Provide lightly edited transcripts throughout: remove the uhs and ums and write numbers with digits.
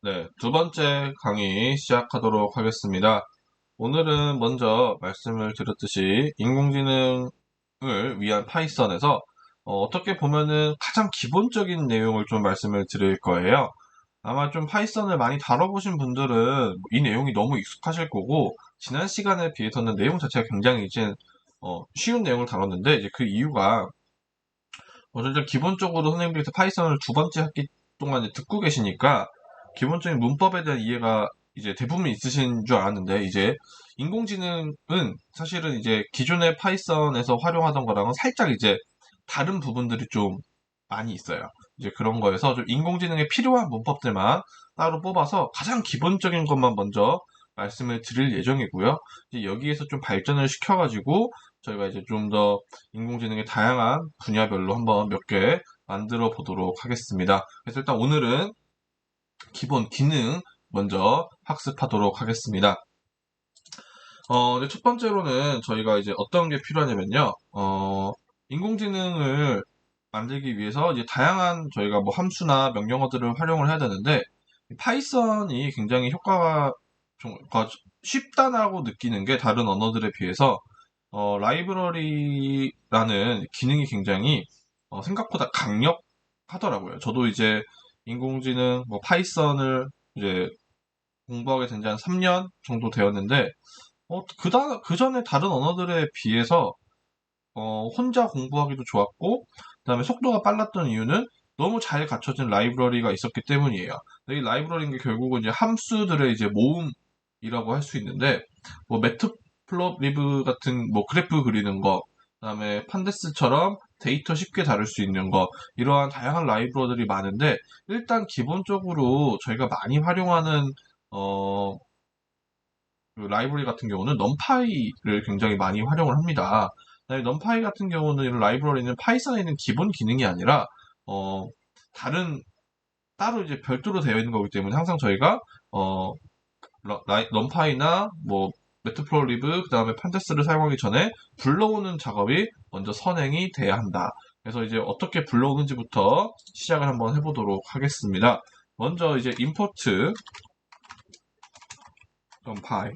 네, 두 번째 강의 시작하도록 하겠습니다. 오늘은 먼저 말씀을 드렸듯이 인공지능을 위한 파이썬에서 떻게 보면은 가장 기본적인 내용을 좀 말씀을 드릴 거예요. 아마 좀 파이썬을 많이 다뤄보신 분들은 이 내용이 너무 익숙하실 거고, 지난 시간에 비해서는 내용 자체가 굉장히 이제 쉬운 내용을 다뤘는데, 이제 그 이유가 먼저 기본적으로 선생님들께서 파이썬을 두 번째 학기 동안 이제 듣고 계시니까 기본적인 문법에 대한 이해가 이제 대부분 있으신 줄 알았는데, 이제 인공지능은 사실은 이제 기존의 파이썬에서 활용하던 거랑은 살짝 이제 다른 부분들이 좀 많이 있어요. 이제 그런 거에서 좀 인공지능에 필요한 문법들만 따로 뽑아서 가장 기본적인 것만 먼저 말씀을 드릴 예정이고요. 이제 여기에서 좀 발전을 시켜가지고 저희가 이제 좀 더 인공지능의 다양한 분야별로 한번 몇 개 만들어 보도록 하겠습니다. 그래서 일단 오늘은 기본 기능 먼저 학습하도록 하겠습니다. 이제 첫 번째로는 저희가 이제 어떤 게 필요하냐면요. 인공지능을 만들기 위해서 이제 다양한 저희가 뭐 함수나 명령어들을 활용을 해야 되는데, 파이썬이 굉장히 효과가 좀 쉽다라고 느끼는 게 다른 언어들에 비해서 라이브러리라는 기능이 굉장히 생각보다 강력하더라고요. 저도 이제 인공지능, 뭐 파이썬을 이제 공부하게 된 지 한 3년 정도 되었는데, 그 전에 다른 언어들에 비해서 혼자 공부하기도 좋았고, 그다음에 속도가 빨랐던 이유는 너무 잘 갖춰진 라이브러리가 있었기 때문이에요. 이 라이브러리인 게 결국은 이제 함수들의 이제 모음이라고 할 수 있는데, 뭐 매트플로리브 같은 뭐 그래프 그리는 거, 그다음에 판데스처럼 데이터 쉽게 다룰 수 있는 거, 이러한 다양한 라이브러리들이 많은데, 일단 기본적으로 저희가 많이 활용하는 어, 그 라이브러리 같은 경우는 넘파이를 굉장히 많이 활용을 합니다. 넘파이 같은 경우는 이런 라이브러리는 파이썬에 있는 기본 기능이 아니라 어, 다른 따로 이제 별도로 되어 있는 거기 때문에 항상 저희가 어, 넘파이나 뭐 매트플로리브 그다음에 판테스를 사용하기 전에 불러오는 작업이 먼저 선행이 돼야 한다. 그래서 이제 어떻게 불러오는지부터 시작을 한번 해보도록 하겠습니다. 먼저 이제 import numpy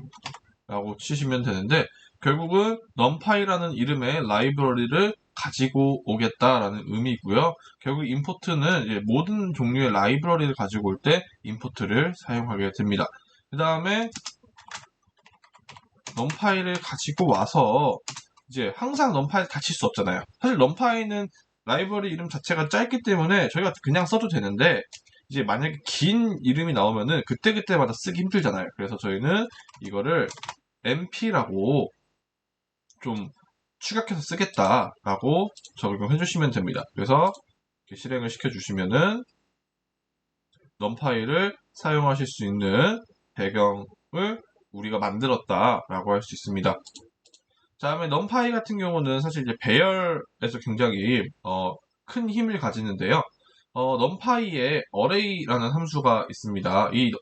라고 치시면 되는데, 결국은 numpy라는 이름의 라이브러리를 가지고 오겠다라는 의미고요. 결국 import는 모든 종류의 라이브러리를 가지고 올 때 import를 사용하게 됩니다. 그 다음에 numpy를 가지고 와서 이제 항상 numpy를 다 칠 수 없잖아요. 사실 numpy는 라이브러리 이름 자체가 짧기 때문에 저희가 그냥 써도 되는데, 이제 만약에 긴 이름이 나오면은 그때그때마다 쓰기 힘들잖아요. 그래서 저희는 이거를 MP라고 좀 축약해서 쓰겠다라고 적용해 주시면 됩니다. 그래서 실행을 시켜 주시면은 넘파이를 사용하실 수 있는 배경을 우리가 만들었다라고 할 수 있습니다. 다음에 넘파이 같은 경우는 사실 이제 배열에서 굉장히 큰 힘을 가지는데요. 넘파이에 array라는 함수가 있습니다. 이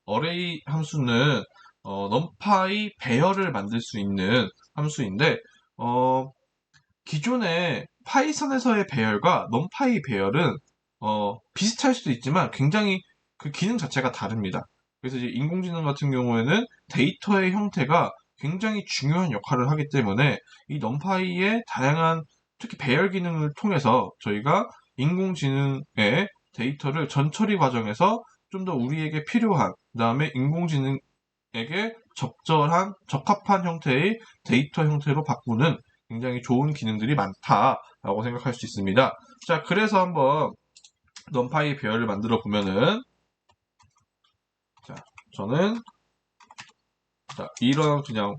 array 함수는 넘파이 배열을 만들 수 있는 함수인데, 어, 기존의 파이썬에서의 배열과 넘파이 배열은 비슷할 수도 있지만 굉장히 그 기능 자체가 다릅니다. 그래서 이제 인공지능 같은 경우에는 데이터의 형태가 굉장히 중요한 역할을 하기 때문에 이 넘파이의 다양한 특히 배열 기능을 통해서 저희가 인공지능의 데이터를 전처리 과정에서 좀 더 우리에게 필요한, 그다음에 인공지능에게 적합한 형태의 데이터 형태로 바꾸는 굉장히 좋은 기능들이 많다라고 생각할 수 있습니다. 자, 그래서 한번 넘파이 배열을 만들어 보면은, 자, 저는 이런 그냥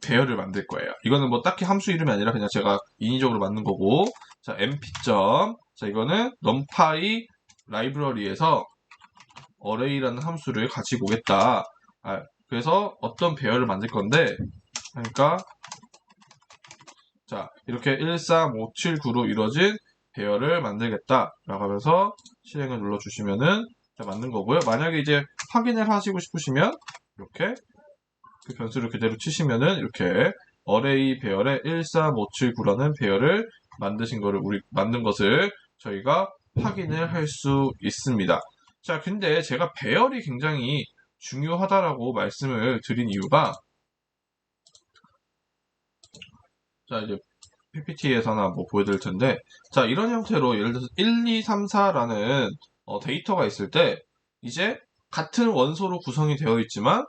배열을 만들 거예요. 이거는 뭐 딱히 함수 이름이 아니라 그냥 제가 인위적으로 만든 거고, 자, mp. 자, 이거는 numpy 라이브러리에서 array라는 함수를 가지고 오겠다. 그래서 어떤 배열을 만들 건데, 그러니까 자, 이렇게 1, 3, 5, 7, 9로 이루어진 배열을 만들겠다라고 하면서 실행을 눌러주시면은 만든 거고요. 만약에 이제 확인을 하시고 싶으시면 이렇게 그 변수를 그대로 치시면은 이렇게 어레이 배열의 1, 3, 5, 7, 9라는 배열을 만든 것을 저희가 확인을 할 수 있습니다. 자, 근데 제가 배열이 굉장히 중요하다라고 말씀을 드린 이유가, 자, 이제 PPT에서나 뭐 보여드릴 텐데, 자, 이런 형태로 예를 들어서 1, 2, 3, 4라는 데이터가 있을 때, 이제 같은 원소로 구성이 되어 있지만,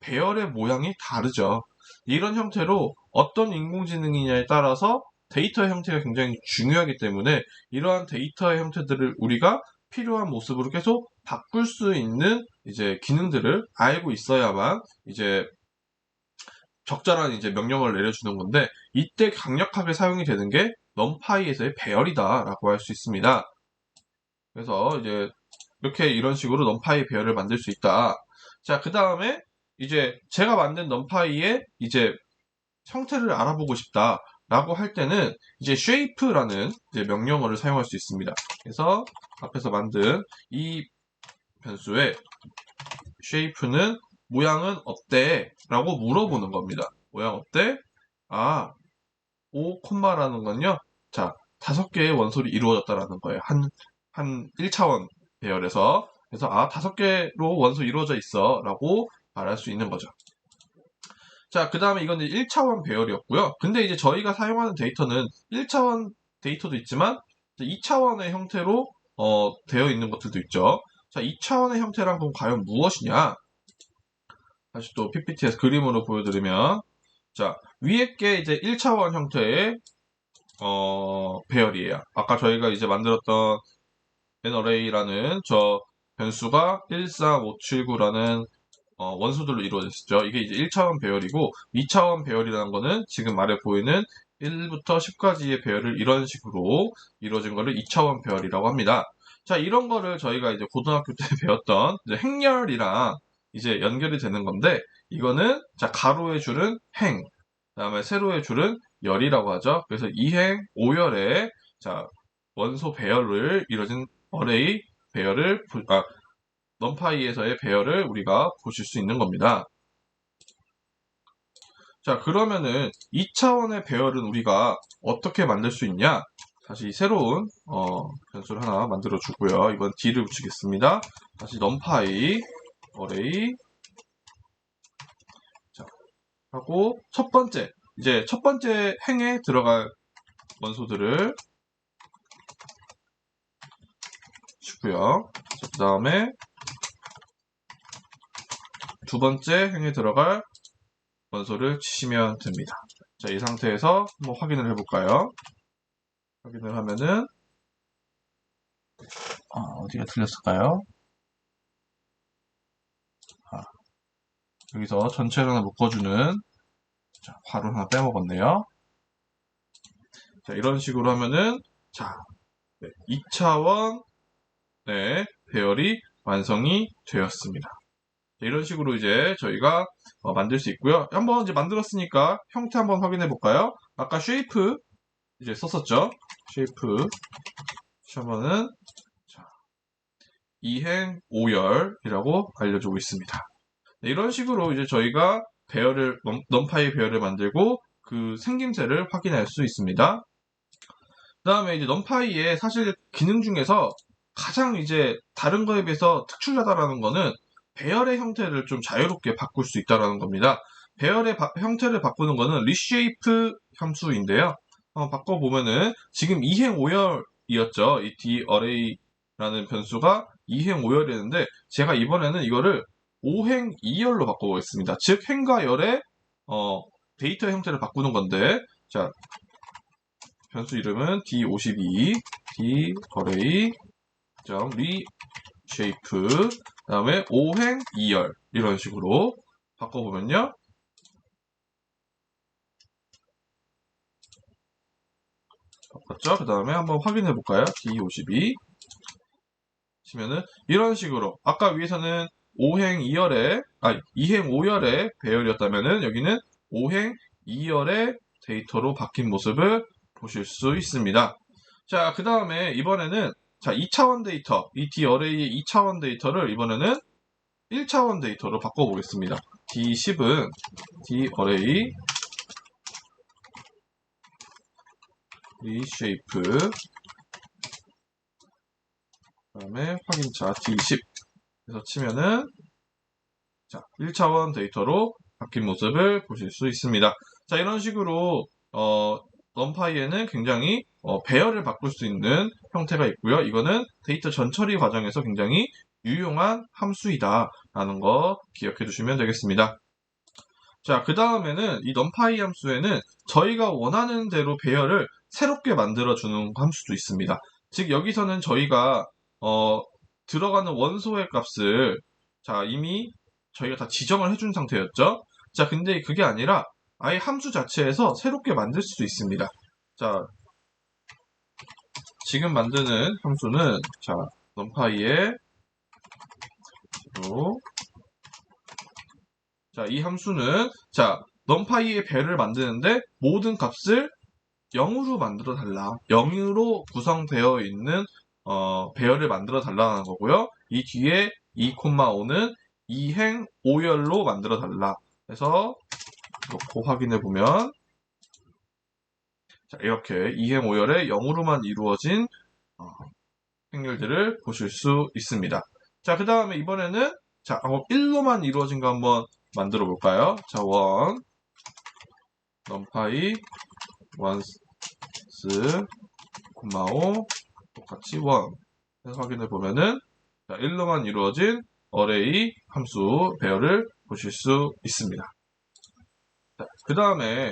배열의 모양이 다르죠. 이런 형태로 어떤 인공지능이냐에 따라서 데이터의 형태가 굉장히 중요하기 때문에, 이러한 데이터의 형태들을 우리가 필요한 모습으로 계속 바꿀 수 있는 이제 기능들을 알고 있어야만 이제 적절한 이제 명령을 내려주는 건데, 이때 강력하게 사용이 되는 게 numpy에서의 배열이다라고 할 수 있습니다. 그래서 이제 이렇게 이런 식으로 numpy 배열을 만들 수 있다. 자, 그 다음에 이제 제가 만든 numpy의 이제 형태를 알아보고 싶다라고 할 때는 이제 shape라는 이제 명령어를 사용할 수 있습니다. 그래서 앞에서 만든 이 변수의 shape는 모양은 어때? 라고 물어보는 겁니다. 모양 어때? 아, 5, 콤마라는 건요. 자, 5개의 원소로 이루어졌다라는 거예요. 한 1차원 배열에서. 그래서 5개로 원소 이루어져 있어. 라고 말할 수 있는 거죠. 자, 그 다음에 이건 이제 1차원 배열이었고요. 근데 이제 저희가 사용하는 데이터는 1차원 데이터도 있지만 2차원의 형태로 되어 있는 것들도 있죠. 자, 2차원의 형태란 건 과연 무엇이냐? 다시 또 PPT에서 그림으로 보여드리면, 자, 위에 게 이제 1차원 형태의 배열이에요. 아까 저희가 이제 만들었던 nArray라는 저 변수가 14579라는 원소들로 이루어졌죠. 이게 이제 1차원 배열이고, 2차원 배열이라는 거는 지금 아래 보이는 1부터 10까지의 배열을 이런 식으로 이루어진 거를 2차원 배열이라고 합니다. 자, 이런 거를 저희가 이제 고등학교 때 배웠던 이제 행렬이랑 이제 연결이 되는 건데, 이거는 자, 가로의 줄은 행, 그 다음에 세로의 줄은 열이라고 하죠. 그래서 2행 5열의 자, 원소 배열을 이루어진 어레이 배열을 numpy에서의 배열을 우리가 보실 수 있는 겁니다. 자, 그러면은 2차원의 배열은 우리가 어떻게 만들 수 있냐? 다시 새로운 변수를 하나 만들어 주고요. 이번 d를 붙이겠습니다. 다시 numpy array, 자, 하고 이제 첫 번째 행에 들어갈 원소들을 주고요. 그 다음에 두 번째 행에 들어갈 원소를 치시면 됩니다. 자, 이 상태에서 한번 확인을 해볼까요? 확인을 하면은 어디가 틀렸을까요? 여기서 전체를 하나 묶어주는, 자, 괄호 하나 빼먹었네요. 자, 이런 식으로 하면은, 자, 2차원 배열이 완성이 되었습니다. 자, 이런 식으로 이제 저희가 만들 수 있고요. 한번 이제 만들었으니까 형태 한번 확인해 볼까요? 아까 shape 이제 썼었죠? shape 샤머는 2행 5열이라고 알려주고 있습니다. 네, 이런 식으로 이제 저희가 배열을, numpy 배열을 만들고 그 생김새를 확인할 수 있습니다. 그 다음에 이제 numpy의 사실 기능 중에서 가장 이제 다른 거에 비해서 특출나다라는 거는 배열의 형태를 좀 자유롭게 바꿀 수 있다라는 겁니다. 배열의 형태를 바꾸는 거는 reshape 함수인데요. 바꿔보면은 지금 2행 5열이었죠. 이 darray라는 변수가 2행 5열이었는데 제가 이번에는 이거를 5행 2열로 바꿔보겠습니다. 즉 행과 열의 데이터 형태를 바꾸는 건데, 자, 변수 이름은 d52 darray reshape 그 다음에 5행 2열 이런 식으로 바꿔보면요, 바꿨죠? 그 다음에 한번 확인해 볼까요? d52 치면은 이런 식으로 아까 위에서는 5행 2열의 2행 5열의 배열이었다면은 여기는 5행 2열의 데이터로 바뀐 모습을 보실 수 있습니다. 자, 그 다음에 이번에는 자, 2차원 데이터, 이 darray의 2차원 데이터를 이번에는 1차원 데이터로 바꿔보겠습니다. d10은 darray reshape 그다음에 확인차 D10 해서 치면은 자, 1차원 데이터로 바뀐 모습을 보실 수 있습니다. 자, 이런 식으로 numpy에는 굉장히 배열을 바꿀 수 있는 형태가 있고요. 이거는 데이터 전처리 과정에서 굉장히 유용한 함수이다라는 거 기억해 두시면 되겠습니다. 자, 그 다음에는 이 numpy 함수에는 저희가 원하는 대로 배열을 새롭게 만들어주는 함수도 있습니다. 즉, 여기서는 저희가 들어가는 원소의 값을 자, 이미 저희가 다 지정을 해준 상태였죠. 자, 근데 그게 아니라 아예 함수 자체에서 새롭게 만들 수도 있습니다. 자, 지금 만드는 함수는 자, numpy의 자, 이 함수는 자, numpy의 배를 만드는데 모든 값을 0으로 만들어 달라. 0으로 구성되어 있는 배열을 만들어 달라는 거고요. 이 뒤에 2,5는 이행 오열로 만들어 달라. 그래서 놓고 확인해 보면 자, 이렇게 이행 오열에 0으로만 이루어진 행렬들을 보실 수 있습니다. 자, 그 다음에 이번에는 자, 1로만 이루어진 거 한번 만들어 볼까요? 자, 1 numpy once 5 똑같이 1 해서 확인해 보면은 자, 1로만 이루어진 어레이 함수 배열을 보실 수 있습니다. 그 다음에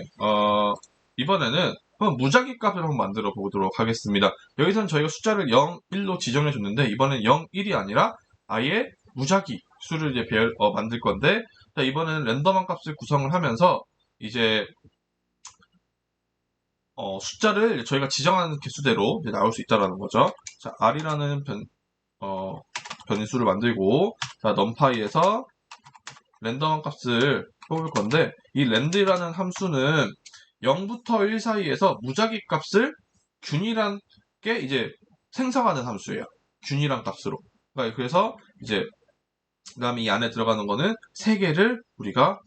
이번에는 한번 무작위 값을 한번 만들어 보도록 하겠습니다. 여기서는 저희가 숫자를 0, 1로 지정해 줬는데 이번엔 0, 1이 아니라 아예 무작위 수를 이제 만들 건데 자, 이번에는 랜덤한 값을 구성을 하면서 이제 숫자를 저희가 지정하는 개수대로 이제 나올 수 있다라는 거죠. 자, r이라는 변수를 만들고 자, numpy에서 랜덤한 값을 뽑을 건데 이 land라는 함수는 0부터 1 사이에서 무작위 값을 균일하게 이제 생성하는 함수예요. 균일한 값으로. 그러니까 그래서 이제 그다음에 이 안에 들어가는 거는 3개를 우리가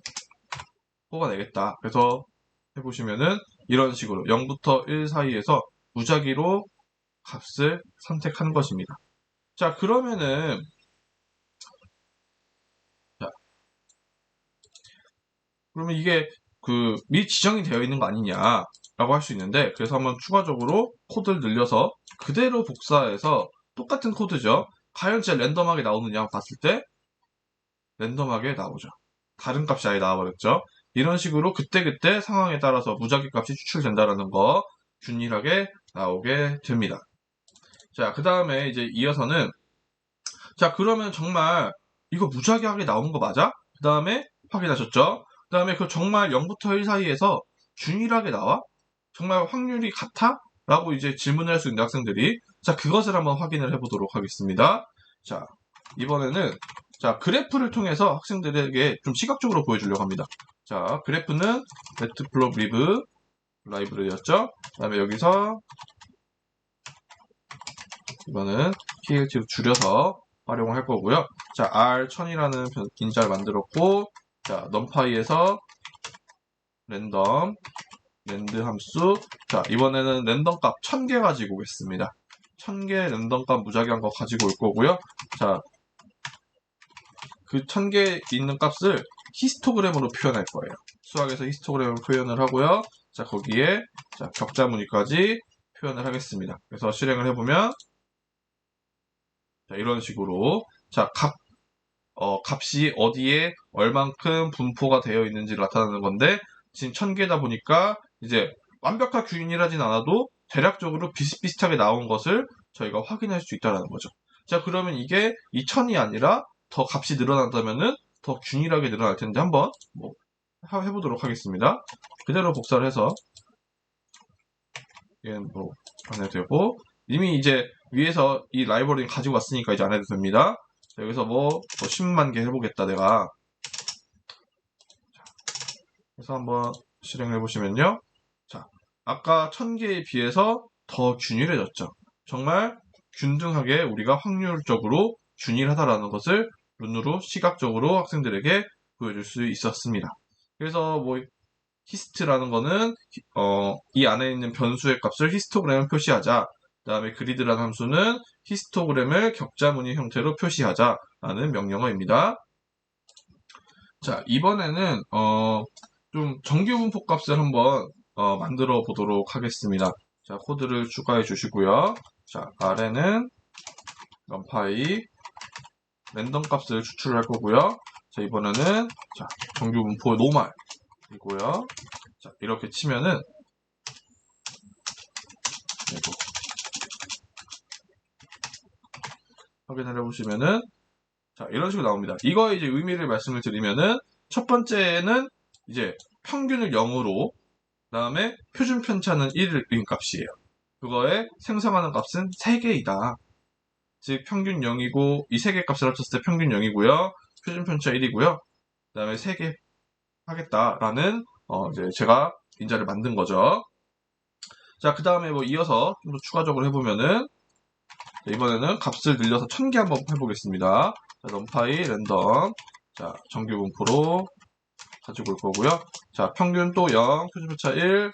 뽑아내겠다. 그래서 해보시면은 이런 식으로 0부터 1 사이에서 무작위로 값을 선택한 것입니다. 자, 그러면은 그러면 이게 미리 지정이 되어 있는 거 아니냐라고 할 수 있는데 그래서 한번 추가적으로 코드를 늘려서 그대로 복사해서 똑같은 코드죠. 과연 진짜 랜덤하게 나오느냐 봤을 때 랜덤하게 나오죠. 다른 값이 아예 나와버렸죠. 이런 식으로 그때그때 상황에 따라서 무작위 값이 추출된다는 거 균일하게 나오게 됩니다. 자, 그 다음에 이제 이어서는 자, 그러면 정말 이거 무작위하게 나오는 거 맞아? 그 다음에 확인하셨죠? 그 다음에 그 정말 0부터 1 사이에서 균일하게 나와? 정말 확률이 같아? 라고 이제 질문을 할 수 있는 학생들이 자, 그것을 한번 확인을 해보도록 하겠습니다. 자, 이번에는 자, 그래프를 통해서 학생들에게 좀 시각적으로 보여주려고 합니다. 자, 그래프는 matplotlib 라이브러리였죠? 그 다음에 여기서 이거는 PLT로 줄여서 활용을 할 거고요. 자, R1000이라는 인자를 만들었고, 자, numpy에서 랜덤, 랜드 함수. 자, 이번에는 랜덤 값 1000개 가지고 오겠습니다. 1000개 랜덤 값 무작위한 거 가지고 올 거고요. 자, 그 1000개 있는 값을 히스토그램으로 표현할 거예요. 수학에서 히스토그램으로 표현을 하고요. 자, 거기에 자, 격자 무늬까지 표현을 하겠습니다. 그래서 실행을 해보면 자, 이런 식으로 자, 값이 어디에 얼만큼 분포가 되어 있는지를 나타내는 건데 지금 1000개다 보니까 이제 완벽하게 균일하진 않아도 대략적으로 비슷비슷하게 나온 것을 저희가 확인할 수 있다는 거죠. 자, 그러면 이게 이 1000이 아니라 더 값이 늘어난다면은 더 균일하게 늘어날 텐데 한번 해보도록 하겠습니다. 그대로 복사를 해서 얘는 안 해도 되고 이미 이제 위에서 이 라이브러리 가지고 왔으니까 이제 안 해도 됩니다. 자, 여기서 10만 개 해보겠다 내가. 그래서 한번 실행을 해보시면요. 자, 아까 1000개에 비해서 더 균일해졌죠. 정말 균등하게 우리가 확률적으로 균일하다라는 것을 눈으로 시각적으로 학생들에게 보여줄 수 있었습니다. 그래서 히스트라는 거는 이 안에 있는 변수의 값을 히스토그램을 표시하자. 그 다음에 그리드라는 함수는 히스토그램을 격자무늬 형태로 표시하자라는 명령어입니다. 자, 이번에는 좀 정규분포 값을 한번 만들어 보도록 하겠습니다. 자, 코드를 추가해 주시고요. 자, 아래는 numpy 랜덤 값을 추출할 거고요. 자, 이번에는 자, 정규분포 노말이고요. 자, 이렇게 치면은 확인을 해보시면은 자, 이런 식으로 나옵니다. 이거의 이제 의미를 말씀을 드리면은 첫 번째는 이제 평균을 0으로 그다음에 표준 편차는 1인 값이에요. 그거에 생성하는 값은 3개이다. 즉 평균 0이고 이 3개 값을 합쳤을 때 평균 0이고요. 표준 편차 1이고요. 그다음에 3개 하겠다라는 이제 제가 인자를 만든 거죠. 자, 그다음에 뭐 이어서 좀 더 추가적으로 해보면은 이번에는 값을 늘려서 1000개 한번 해보겠습니다. 자, numpy 랜덤 자, 정규 분포로 가지고 올 거고요. 자, 평균 또 0, 표준편차 1,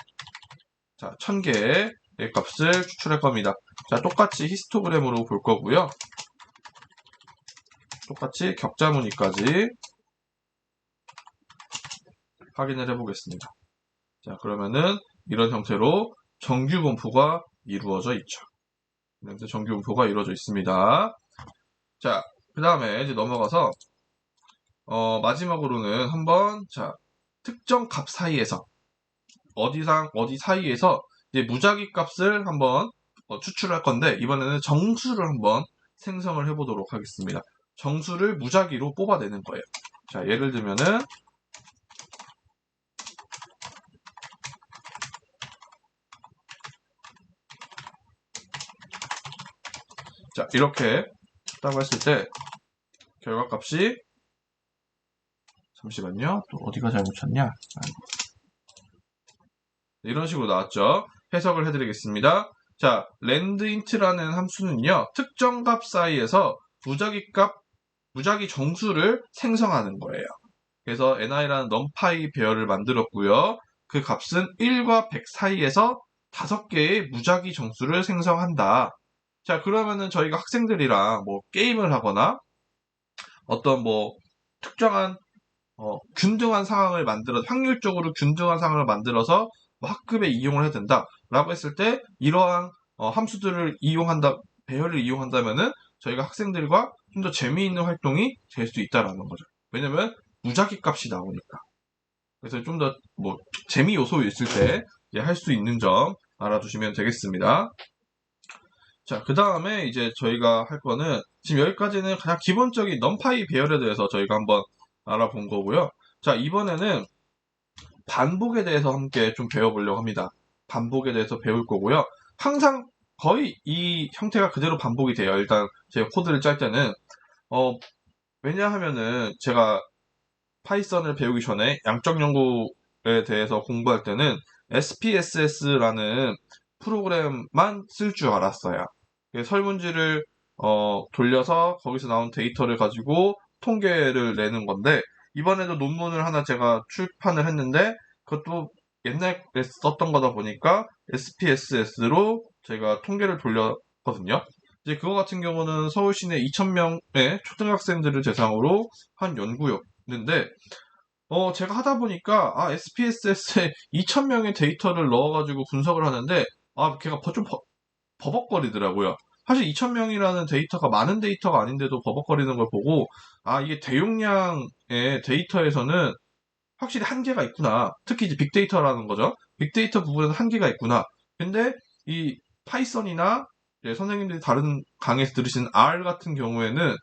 자, 1000개의 값을 추출할 겁니다. 자, 똑같이 히스토그램으로 볼 거고요. 똑같이 격자무늬까지 확인을 해보겠습니다. 자, 그러면은 이런 형태로 정규 분포가 이루어져 있죠. 이렇게 정규 분포가 이루어져 있습니다. 자, 그 다음에 이제 넘어가서 마지막으로는 한번 자, 특정 값 사이에서 어디 사이에서 이제 무작위 값을 한번 추출할 건데 이번에는 정수를 한번 생성을 해보도록 하겠습니다. 정수를 무작위로 뽑아내는 거예요. 자, 예를 들면은 자, 이렇게 했다고 했을 때 결과값이 잠시만요. 또 어디가 잘못 쳤냐? 이런 식으로 나왔죠. 해석을 해드리겠습니다. 자, landint라는 함수는요. 특정 값 사이에서 무작위 정수를 생성하는 거예요. 그래서 ni라는 numpy 배열을 만들었고요. 그 값은 1과 100 사이에서 5개의 무작위 정수를 생성한다. 자, 그러면은 저희가 학생들이랑 뭐 게임을 하거나 어떤 뭐 특정한 균등한 상황을 만들어 확률적으로 균등한 상황을 만들어서 뭐 학급에 이용을 해야 된다라고 했을 때 이러한 함수들을 배열을 이용한다면은 저희가 학생들과 좀 더 재미있는 활동이 될 수 있다라는 거죠. 왜냐면 무작위 값이 나오니까. 그래서 좀 더 뭐 재미 요소 있을 때 할 수 있는 점 알아두시면 되겠습니다. 자, 그 다음에 이제 저희가 할 거는 지금 여기까지는 가장 기본적인 numpy 배열에 대해서 저희가 한번 알아본 거고요. 자, 이번에는 반복에 대해서 함께 좀 배워보려고 합니다. 반복에 대해서 배울 거고요. 항상 거의 이 형태가 그대로 반복이 돼요. 일단 제가 코드를 짤 때는 왜냐하면은 제가 파이썬을 배우기 전에 양적 연구에 대해서 공부할 때는 SPSS라는 프로그램만 쓸 줄 알았어요. 설문지를 돌려서 거기서 나온 데이터를 가지고 통계를 내는 건데 이번에도 논문을 하나 제가 출판을 했는데 그것도 옛날에 썼던 거다 보니까 SPSS로 제가 통계를 돌렸거든요. 이제 그거 같은 경우는 서울 시내 2,000명의 초등학생들을 대상으로 한 연구였는데 제가 하다 보니까 SPSS에 2,000명의 데이터를 넣어가지고 분석을 하는데 걔가 좀 버벅거리더라고요. 사실 2,000명이라는 데이터가 많은 데이터가 아닌데도 버벅거리는 걸 보고 이게 대용량의 데이터에서는 확실히 한계가 있구나. 특히 이제 빅데이터라는 거죠. 빅데이터 부분에는 한계가 있구나. 근데 이 파이썬이나 선생님들이 다른 강의에서 들으신 R 같은 경우에는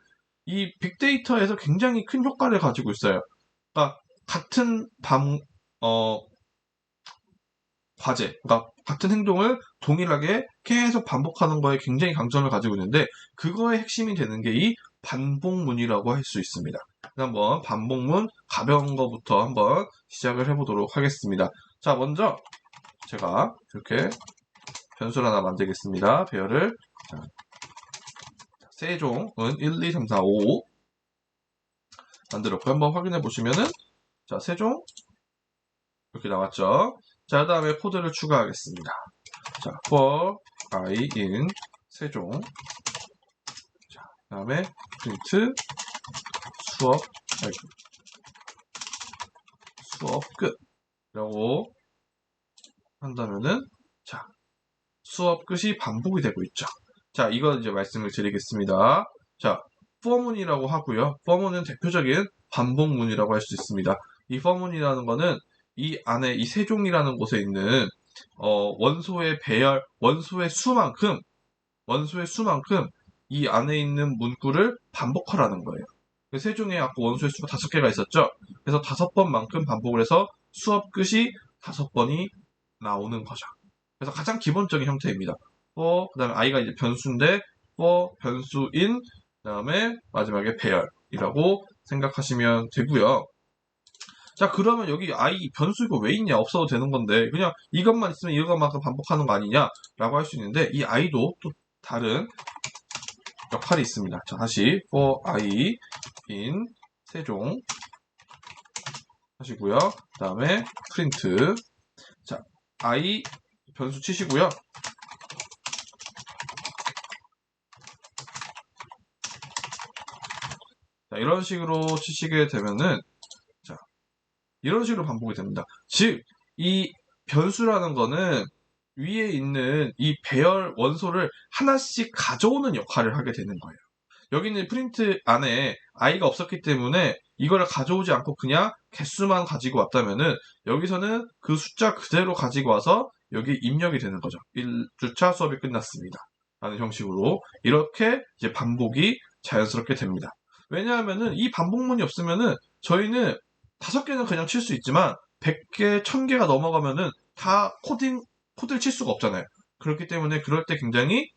이 빅데이터에서 굉장히 큰 효과를 가지고 있어요. 그러니까 같은 과제, 그러니까 같은 행동을 동일하게 계속 반복하는 거에 굉장히 강점을 가지고 있는데 그거의 핵심이 되는 게 이 반복문이라고 할 수 있습니다. 한번 반복문 가벼운 거부터 한번 시작을 해보도록 하겠습니다. 자, 먼저 제가 이렇게 변수를 하나 만들겠습니다. 배열을 세종은 1, 2, 3, 4, 5 만들었고 한번 확인해 보시면은 자, 세종 이렇게 나왔죠. 자, 그 다음에 코드를 추가하겠습니다. 자, for I in 세종 그 다음에 프린트 수업 수업 끝 라고 한다면은 자 수업 끝이 반복이 되고 있죠. 자 이거 이제 말씀을 드리겠습니다. 자 for문이라고 하고요. for문은 대표적인 반복문이라고 할 수 있습니다. 이 for문이라는 거는 이 안에 이 세종이라는 곳에 있는 원소의 배열, 원소의 수만큼 이 안에 있는 문구를 반복하라는 거예요. 세종에 아까 원소의 수가 5개가 있었죠. 그래서 5번만큼 반복을 해서 수업 끝이 5번이 나오는 거죠. 그래서 가장 기본적인 형태입니다. for, 그 다음에 i가 이제 변수인데 for 변수인, 그 다음에 마지막에 배열이라고 생각하시면 되고요. 자 그러면 여기 i 변수 이거 왜 있냐, 없어도 되는 건데 그냥 이것만 있으면 이것만큼 반복하는 거 아니냐 라고 할 수 있는데 이 i도 또 다른 역할이 있습니다. 자 다시 for i in 세종 하시고요. 그 다음에 프린트, 자 i 변수 치시고요. 자 이런 식으로 치시게 되면은 자 이런 식으로 반복이 됩니다. 즉 이 변수라는 거는 위에 있는 이 배열 원소를 하나씩 가져오는 역할을 하게 되는 거예요. 여기는 프린트 안에 i가 없었기 때문에 이걸 가져오지 않고 그냥 개수만 가지고 왔다면은 여기서는 그 숫자 그대로 가지고 와서 여기 입력이 되는 거죠. 1주차 수업이 끝났습니다. 라는 형식으로 이렇게 이제 반복이 자연스럽게 됩니다. 왜냐하면은 이 반복문이 없으면은 저희는 5개는 그냥 칠 수 있지만 100개, 1000개가 넘어가면은 다 코드를 칠 수가 없잖아요. 그렇기 때문에 그럴 때 굉장히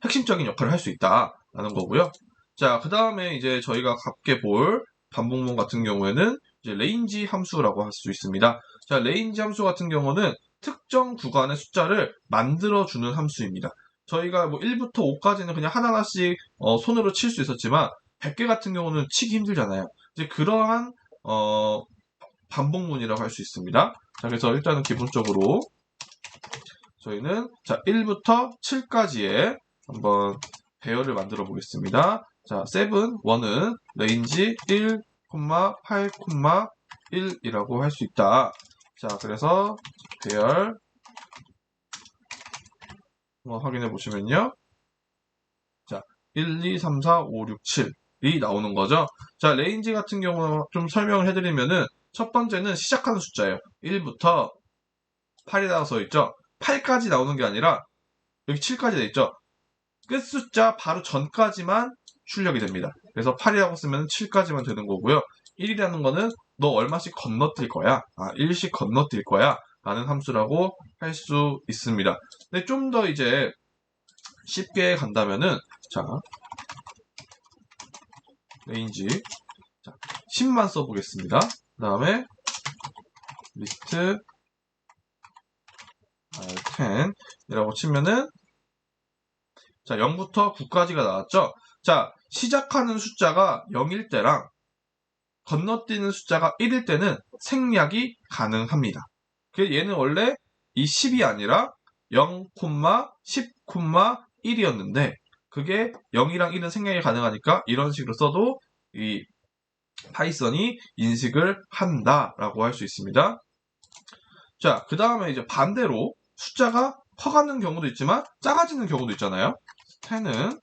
핵심적인 역할을 할 수 있다라는 거고요. 자, 그 다음에 이제 저희가 함께 볼 반복문 같은 경우에는 이제 range 함수라고 할 수 있습니다. 자, range 함수 같은 경우는 특정 구간의 숫자를 만들어주는 함수입니다. 저희가 뭐 1부터 5까지는 그냥 하나하나씩 손으로 칠 수 있었지만 100개 같은 경우는 치기 힘들잖아요. 이제 그러한 반복문이라고 할 수 있습니다. 자, 그래서 일단은 기본적으로 저희는 자 1부터 7까지의 한번 배열을 만들어 보겠습니다. 자 7, 1은 range 1, 8, 1이라고 할 수 있다. 자 그래서 배열 한번 확인해 보시면요. 자 1, 2, 3, 4, 5, 6, 7이 나오는 거죠. 자 range 같은 경우 좀 설명을 해드리면은 첫 번째는 시작하는 숫자예요. 1부터 8이라고 써 있죠. 8까지 나오는 게 아니라 여기 7까지 돼 있죠. 끝 숫자 바로 전까지만 출력이 됩니다. 그래서 8이라고 쓰면 7까지만 되는 거고요. 1이라는 거는 너 얼마씩 건너뛸 거야? 1씩 건너뛸 거야? 라는 함수라고 할 수 있습니다. 근데 좀 더 이제 쉽게 간다면은 자 range 자, 10만 써보겠습니다. 그 다음에 list 10이라고 치면은 자 0부터 9까지가 나왔죠. 자 시작하는 숫자가 0일 때랑 건너뛰는 숫자가 1일 때는 생략이 가능합니다. 얘는 원래 이 10이 아니라 0, 10, 1이었는데 그게 0이랑 1은 생략이 가능하니까 이런 식으로 써도 이 파이썬이 인식을 한다라고 할 수 있습니다. 자, 그 다음에 이제 반대로 숫자가 커가는 경우도 있지만 작아지는 경우도 있잖아요. 10은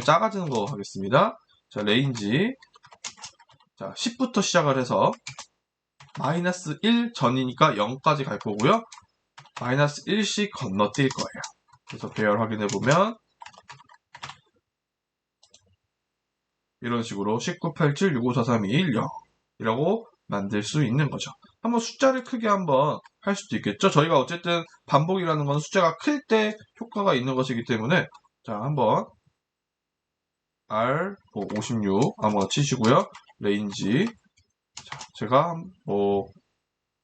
작아지는 거 하겠습니다. 자, range 자, 10부터 시작을 해서 마이너스 1 전이니까 0까지 갈 거고요. 마이너스 1씩 건너뛸 거예요. 그래서 배열 확인해 보면 이런 식으로 19, 87, 65, 4, 3, 2, 1, 0 이라고 만들 수 있는 거죠. 한번 숫자를 크게 한번 할 수도 있겠죠. 저희가 어쨌든 반복이라는 건 숫자가 클 때 효과가 있는 것이기 때문에 자 한번 R 56 아무거나 치시고요. range 자, 제가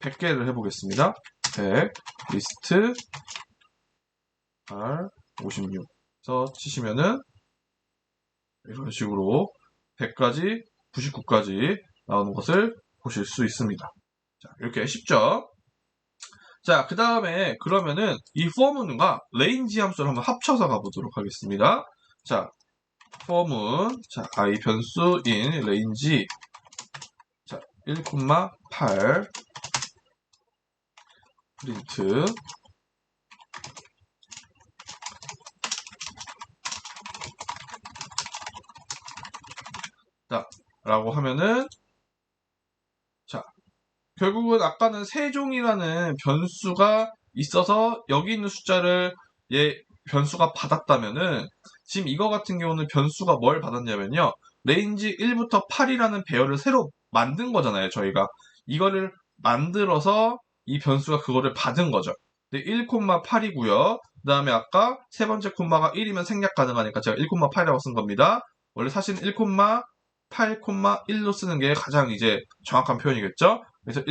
100개를 해보겠습니다. 100 list R 56 그래서 치시면은 이런 식으로 100까지 99까지 나오는 것을 보실 수 있습니다. 자, 이렇게 쉽죠? 자, 그 다음에 그러면은 이 for문과 range 함수를 한번 합쳐서 가보도록 하겠습니다. 자, for문, 자, i 변수인 range, 자, 1,8 프린트, 자, 라고 하면은, 자, 결국은 아까는 세종이라는 변수가 있어서 여기 있는 숫자를 얘 변수가 받았다면은 지금 이거 같은 경우는 변수가 뭘 받았냐면요. 레인지 1부터 8이라는 배열을 새로 만든 거잖아요. 저희가 이거를 만들어서 이 변수가 그거를 받은 거죠. 1,8이고요. 그 다음에 아까 세 번째 콤마가 1이면 생략 가능하니까 제가 1,8이라고 쓴 겁니다. 원래 사실은 1,8,1로 쓰는 게 가장 이제 정확한 표현이겠죠. 그래서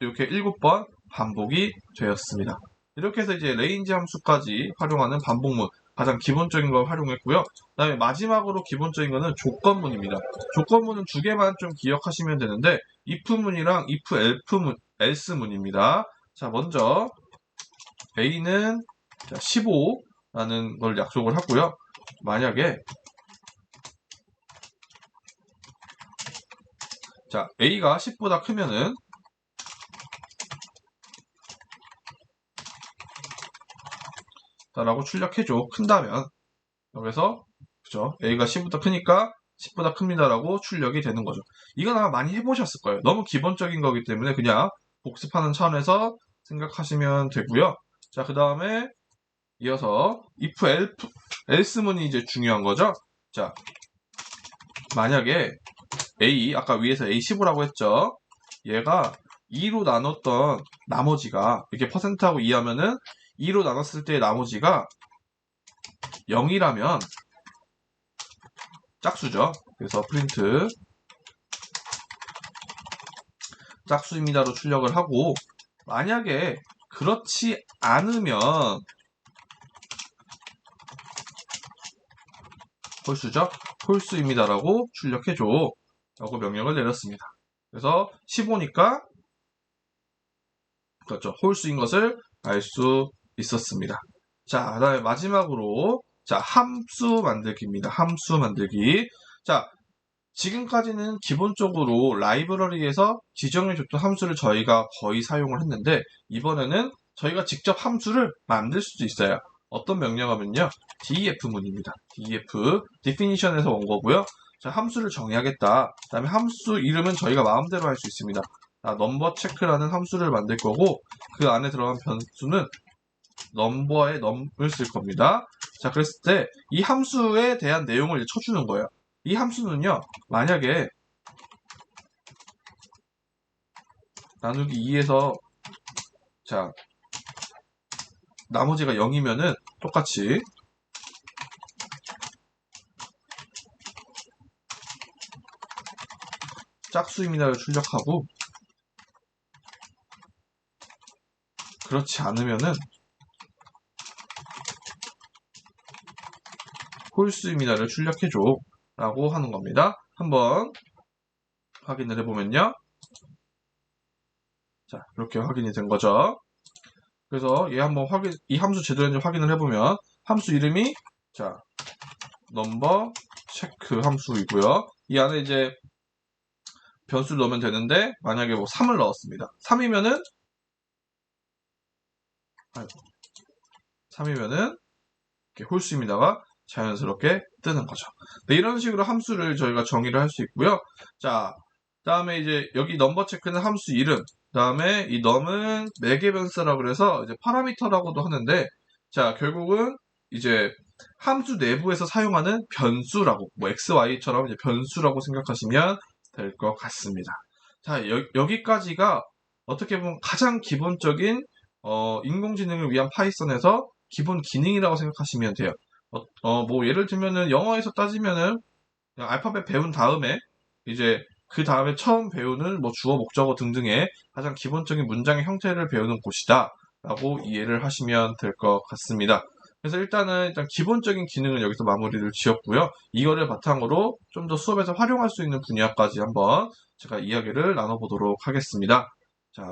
이렇게 7번 반복이 되었습니다. 이렇게 해서 이제 레인지 함수까지 활용하는 반복문 가장 기본적인 걸 활용했고요. 그 다음에 마지막으로 기본적인 거는 조건문입니다. 조건문은 두 개만 좀 기억하시면 되는데 if문이랑 if else문입니다. 자, 먼저 a는 15라는 걸 약속을 하고요. 만약에 자, a가 10보다 크면은 라고 출력해줘. 큰다면 여기서 그죠? a가 10보다 크니까 10보다 큽니다라고 출력이 되는 거죠. 이건 아마 많이 해보셨을 거예요. 너무 기본적인 거기 때문에 그냥 복습하는 차원에서 생각하시면 되고요. 자, 그 다음에 이어서 if else문이 이제 중요한 거죠. 자, 만약에 a 아까 위에서 a15라고 했죠. 얘가 2로 나눴던 나머지가 이렇게 퍼센트하고 2하면은 2로 나눴을 때 나머지가 0이라면 짝수죠. 그래서 프린트 짝수입니다로 출력을 하고 만약에 그렇지 않으면 홀수죠. 홀수입니다라고 출력해줘 라고 명령을 내렸습니다. 그래서 15니까 그렇죠. 홀수인 것을 알 수 있었습니다. 자, 그 다음에 마지막으로 자, 함수 만들기입니다. 함수 만들기. 자, 지금까지는 기본적으로 라이브러리에서 지정해줬던 함수를 저희가 거의 사용을 했는데 이번에는 저희가 직접 함수를 만들 수도 있어요. 어떤 명령하면요. def문입니다. def, definition에서 온 거고요. 자, 함수를 정의하겠다. 그 다음에 함수 이름은 저희가 마음대로 할 수 있습니다. 넘버 체크라는 함수를 만들 거고 그 안에 들어간 변수는 넘버에 넘을 쓸 겁니다. 자, 그랬을 때 이 함수에 대한 내용을 이제 쳐주는 거예요. 이 함수는요, 만약에 나누기 2에서 자, 나머지가 0이면은 똑같이 짝수입니다를 출력하고 그렇지 않으면은 홀수입니다를 출력해줘 라고 하는 겁니다. 한번 확인을 해보면요. 자, 이렇게 확인이 된 거죠. 그래서 얘 한번 이 함수 제대로 확인을 해보면 함수 이름이 자, 넘버 체크 함수이고요. 이 안에 이제 변수를 넣으면 되는데 만약에 뭐 3을 넣었습니다. 3이면은 이렇게 홀수입니다가 자연스럽게 뜨는 거죠. 네, 이런 식으로 함수를 저희가 정의를 할 수 있고요. 자, 다음에 이제 여기 넘버 체크는 함수 이름, 다음에 이 num은 매개 변수라고 그래서 이제 파라미터라고도 하는데, 자, 결국은 이제 함수 내부에서 사용하는 변수라고, 뭐 x, y처럼 이제 변수라고 생각하시면 될 것 같습니다. 자, 여기까지가 어떻게 보면 가장 기본적인 인공지능을 위한 파이썬에서 기본 기능이라고 생각하시면 돼요. 뭐 예를 들면은 영어에서 따지면은 그냥 알파벳 배운 다음에 이제 그 다음에 처음 배우는 뭐 주어 목적어 등등의 가장 기본적인 문장의 형태를 배우는 곳이다 라고 이해를 하시면 될 것 같습니다. 그래서 일단 기본적인 기능은 여기서 마무리를 지었고요. 이거를 바탕으로 좀 더 수업에서 활용할 수 있는 분야까지 한번 제가 이야기를 나눠보도록 하겠습니다. 자,